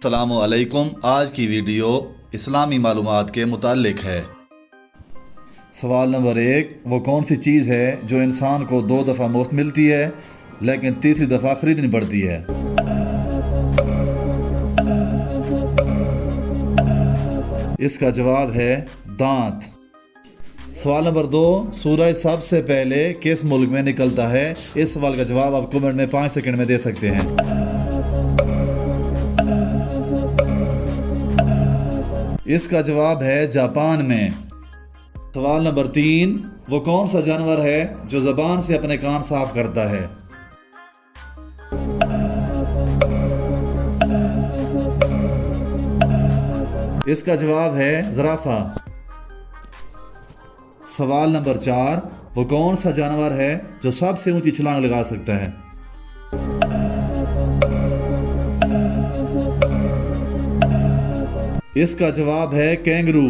अस्सलामु अलैकुम। आज की वीडियो इस्लामी मालूमात के मुताल्लिक है। सवाल नंबर 1, वो कौन सी चीज़ है जो इंसान को 2 दफ़ा मुफ्त मिलती है लेकिन तीसरी दफ़ा ख़रीदनी पड़ती है? इसका जवाब है दांत। सवाल नंबर 2, सूरज सबसे पहले किस मुल्क में निकलता है? इस सवाल का जवाब आप कमेंट में 5 सेकंड में दे सकते हैं। इसका जवाब है जापान में। सवाल नंबर 3, वो कौन सा जानवर है जो ज़बान से अपने कान साफ करता है? इसका जवाब है ज़राफ़ा। सवाल नंबर 4, वो कौन सा जानवर है जो सबसे ऊंची छलांग लगा सकता है? इसका जवाब है कैंगरू।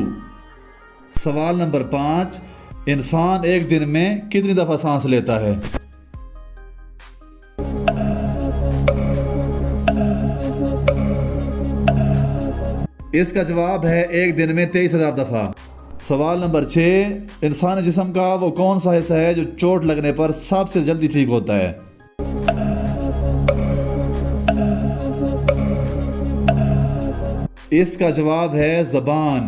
सवाल नंबर 5, इंसान एक दिन में कितनी दफ़ा सांस लेता है? इसका जवाब है एक दिन में 23,000 दफ़ा। सवाल नंबर 6, इंसानी जिस्म का वो कौन सा हिस्सा है जो चोट लगने पर सबसे जल्दी ठीक होता है? इसका जवाब है ज़बान।